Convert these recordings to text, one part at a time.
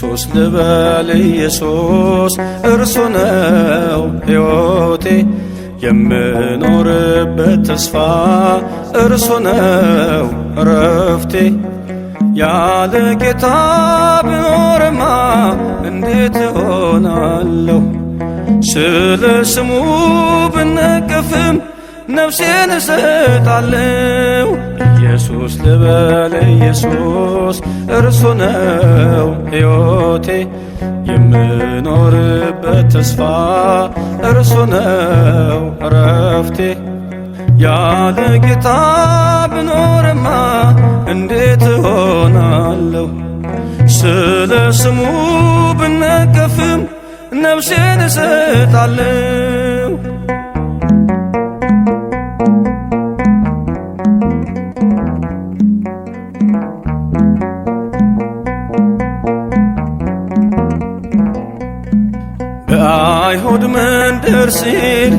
ኢየሱስ ልበል ኢየሱስ እርሱ ነው ሕይወቴ የምኖርበት ተስፋ እርሱ ነው እረፍቴ ያለ ጌታ ብኖርማ እንዴት እሆናለሁ ስለ ስሙ ብነቀፍም ነፍሴን እሰጣለሁ ኢየሱስ ልበል ኢየሱስ እርሱ ነው ሕይወቴ የምኖርበት ተስፋ እርሱ ነው እረፍቴ ያለ ጌታ ብኖርማ እንዴት እሆናለሁ ስለ ስሙ ብነቀፍም ነፍሴን እሰጣለሁ በአይሁድ መንደር ሲል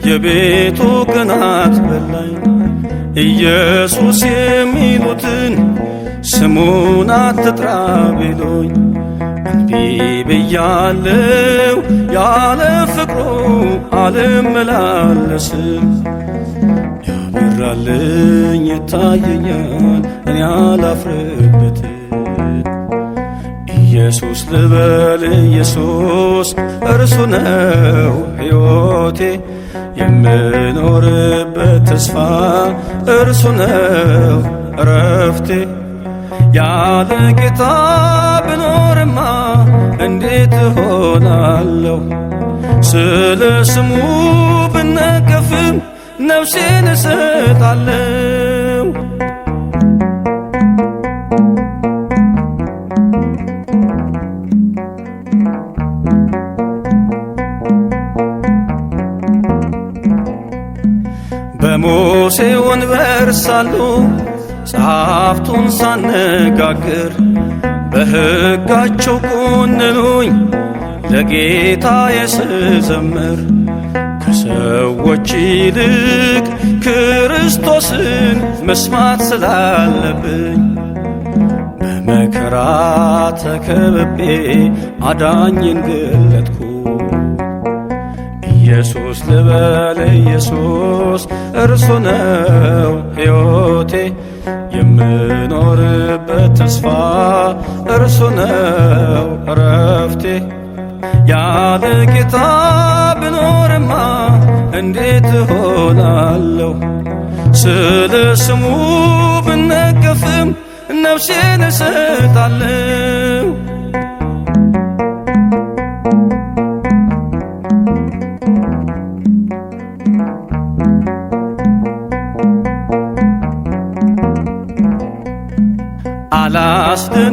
የቤቱ ቅናት በላኝ ኢየሱስ የሚሉትን ስሙን አትጥራ ቢሉኝ እንቢ ብያለሁ ያለ ፍቅሩ አልመላለስም ያበራልኝ ይታየኛል እኔ አላፍርበትም ኢየሱስ ልበል ኢየሱስ እርሱ ነው ሕይወቴ የምኖርበት ተስፋ እርሱ ነው እረፍቴ ያለ ጌታ ብኖርማ እንዴት እሆናለሁ ስለ ስሙ ብነቀፍም ነፍሴን እሰጣለሁ በሙሴ ወንበር ሳሉ ጸሐፍቱን ሳነጋግር በሕጋቸው ኮንኑኝ ለጌታዬ ስዘምር ከሰዎች ይልቅ ክርስቶስን መስማት ስላለብኝ በመከራ ተከብቤ አዳኝን ገለጥኩ ኢየሱስ ልበል ኢየሱስ እርሱ ነው ሕይወቴ የምኖርበት ተስፋ እርሱ ነው እረፍቴ ያለ ጌታ ብኖርማ እንዴት እሆናለሁ ስለ ስሙ ብነቀፍም ነፍሴን እሰጣለሁ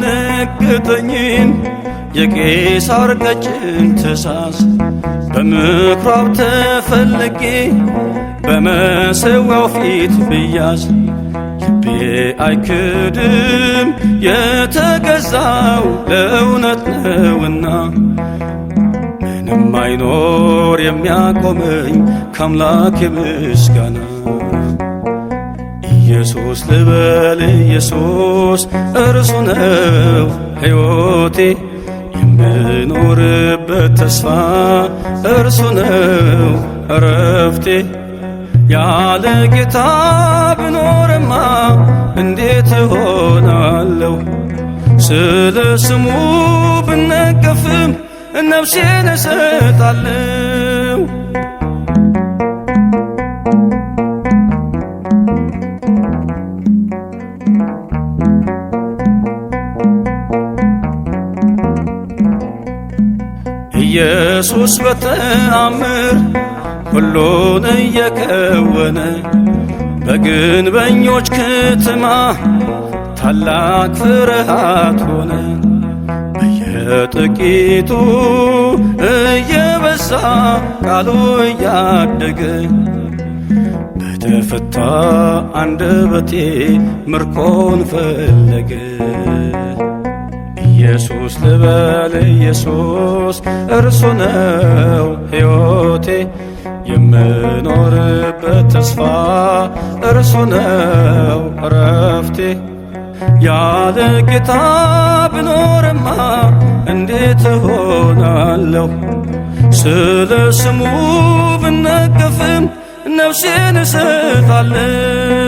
አላስደነገጠኝም የቄሳር ቀጭን ትእዛዝ በምኵራብ ተፈልጌ በመሠዊያው ፊት ብያዝ ልቤ አይክድም የተገዛው ለእውነት ነውና ምንም አይኖር የሚያቆመኝ ከአምላኬ ምስጋና ኢየሱስ ልበል ኢየሱስ እርሱ ነው ሕይወቴ የምኖርበት ተስፋ እርሱ ነው እረፍቴ ያለ ጌታ ብኖርማ እንዴት እሆናለሁ ስለ ስሙ ብነቀፍም ነፍሴን እሰጣለሁ ኢየሱስ በተአምር ሁሉን እየከወነ በግንበኞች ከተማ ታላቅ ፍርሃት ሆነ በየጥቂቱ እየበዛ ቃሉ እያደገ በተፈታ አንደበቴ ምርኮን ፈለገ ኢየሱስ ልበል ኢየሱስ እርሱ ነው ሕይወቴ የምኖርበት ተስፋ እርሱ ነው እረፍቴ ያለ ጌታ ብኖርማ እንዴት እሆናለሁ? ስለ ስሙ ብነቀፍም ነፍሴን እሰጣለሁ።